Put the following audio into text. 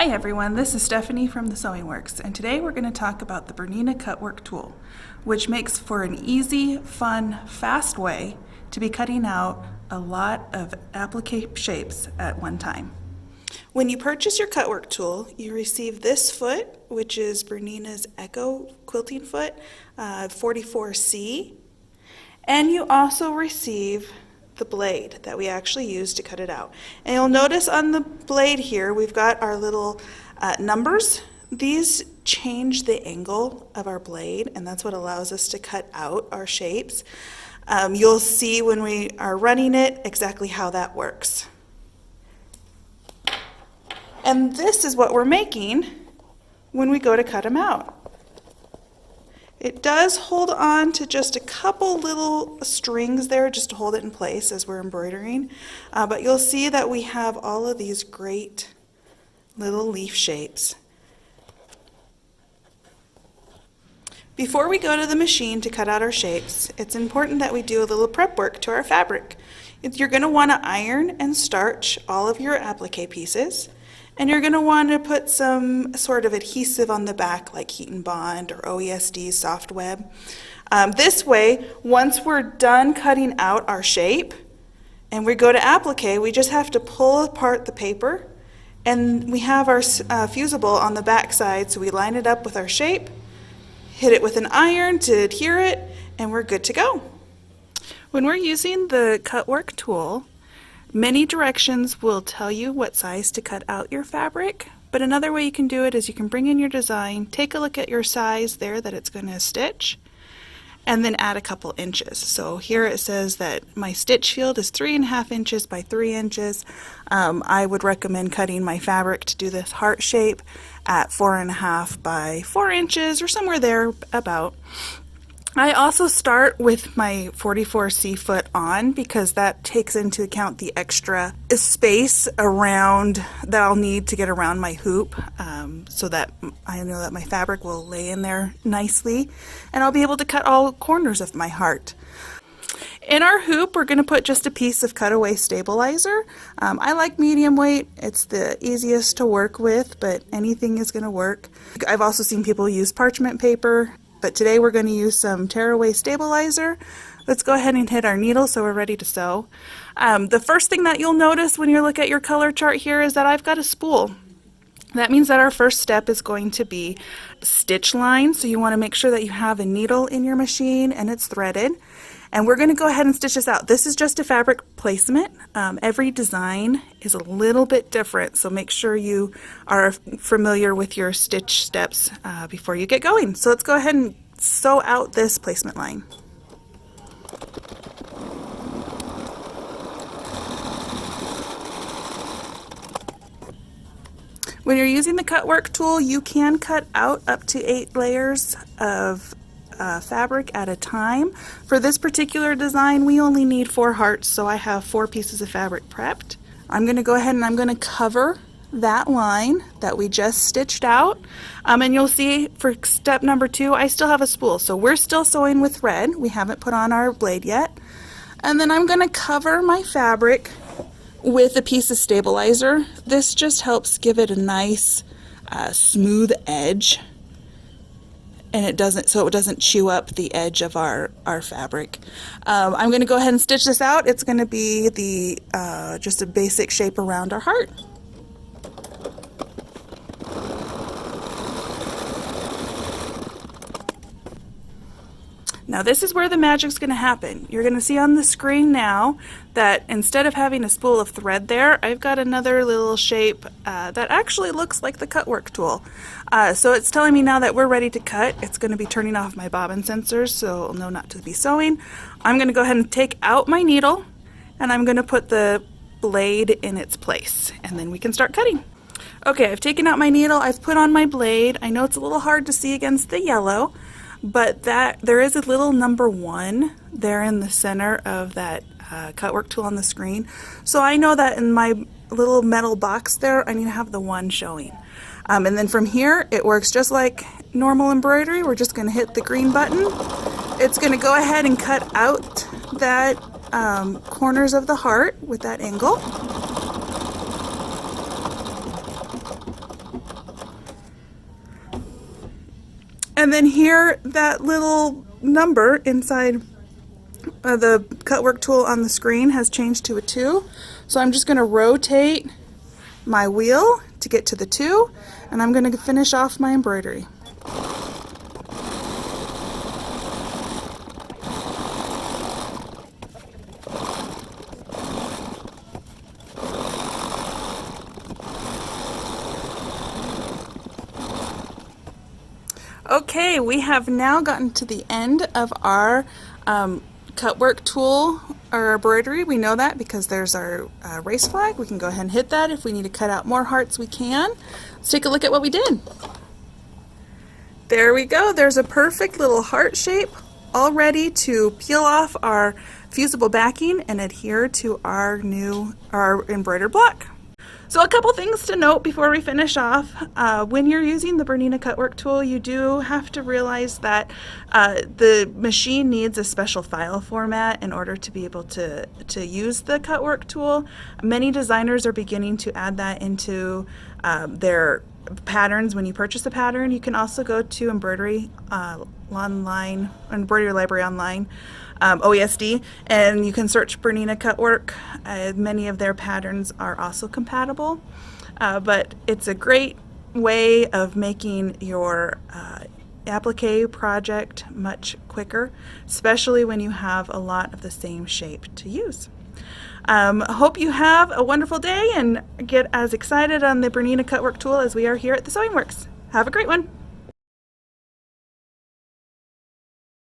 Hi everyone, this is Stephanie from the Sewing Works, and today we're going to talk about the Bernina Cutwork tool, which makes for an easy, fun, fast way to be cutting out a lot of applique shapes at one time. When you purchase your Cutwork tool, you receive this foot, which is Bernina's Echo quilting foot, 44C, and you also receive the blade that we actually use to cut it out. And you'll notice on the blade here we've got our little numbers. These change the angle of our blade, and that's what allows us to cut out our shapes. You'll see when we are running it exactly how that works. And this is what we're making when we go to cut them out. It does hold on to just a couple little strings there just to hold it in place as we're embroidering, but you'll see that we have all of these great little leaf shapes. Before we go to the machine to cut out our shapes, it's important that we do a little prep work to our fabric. You're going to want to iron and starch all of your applique pieces. And you're going to want to put some sort of adhesive on the back like Heat and Bond or OESD soft web. This way, once we're done cutting out our shape and we go to applique, we just have to pull apart the paper and we have our fusible on the back side, so we line it up with our shape, hit it with an iron to adhere it, and we're good to go. When we're using the Cutwork tool, many directions will tell you what size to cut out your fabric, but another way you can do it is you can bring in your design, take a look at your size there that it's going to stitch, and then add a couple inches. So here it says that my stitch field is 3.5 inches by 3 inches. I would recommend cutting my fabric to do this heart shape at 4.5 by 4 inches or somewhere there about. I also start with my 44C foot on because that takes into account the extra space around that I'll need to get around my hoop, so that I know that my fabric will lay in there nicely and I'll be able to cut all corners of my heart. In our hoop, we're going to put just a piece of cutaway stabilizer. I like medium weight. It's the easiest to work with, but anything is going to work. I've also seen people use parchment paper, but today we're going to use some tearaway stabilizer. Let's go ahead and hit our needle so we're ready to sew. The first thing that you'll notice when you look at your color chart here is that I've got a spool. That means that our first step is going to be stitch line, so you want to make sure that you have a needle in your machine and it's threaded. And we're going to go ahead and stitch this out. This is just a fabric placement. Every design is a little bit different, so make sure you are familiar with your stitch steps before you get going. So let's go ahead and sew out this placement line. When you're using the Cutwork tool, you can cut out up to 8 layers of fabric at a time. For this particular design, we only need 4 hearts, so I have 4 pieces of fabric prepped. I'm going to go ahead and I'm going to cover that line that we just stitched out, and you'll see for step number 2 I still have a spool, so we're still sewing with thread. We haven't put on our blade yet. And then I'm going to cover my fabric with a piece of stabilizer. This just helps give it a nice smooth edge, and it doesn't chew up the edge of our fabric. I'm going to go ahead and stitch this out. It's going to be the just a basic shape around our heart. Now this is where the magic's going to happen. You're going to see on the screen now that instead of having a spool of thread there, I've got another little shape that actually looks like the Cutwork tool. So it's telling me now that we're ready to cut. It's going to be turning off my bobbin sensors, so it'll know not to be sewing. I'm going to go ahead and take out my needle, and I'm going to put the blade in its place, and then we can start cutting. Okay, I've taken out my needle, I've put on my blade. I know it's a little hard to see against the yellow, but there is a little number 1 there in the center of that Cutwork tool on the screen. So I know that in my little metal box there, I need to have the 1 showing. And then from here, it works just like normal embroidery. We're just going to hit the green button. It's going to go ahead and cut out that corners of the heart with that angle. And then here, that little number inside the Cutwork tool on the screen has changed to a 2. So I'm just going to rotate my wheel to get to the 2, and I'm going to finish off my embroidery. Okay, we have now gotten to the end of our Cutwork tool, our embroidery. We know that because there's our race flag. We can go ahead and hit that. If we need to cut out more hearts, we can. Let's take a look at what we did. There we go. There's a perfect little heart shape all ready to peel off our fusible backing and adhere to our embroidered block. So a couple things to note before we finish off. When you're using the Bernina Cutwork tool, you do have to realize that the machine needs a special file format in order to be able to use the Cutwork tool. Many designers are beginning to add that into their patterns. When you purchase a pattern, you can also go to embroidery online, embroidery library online, OESD, and you can search Bernina Cutwork. Many of their patterns are also compatible, but it's a great way of making your applique project much quicker, especially when you have a lot of the same shape to use. Hope you have a wonderful day and get as excited on the Bernina Cutwork tool as we are here at the Sewing Works. Have a great one.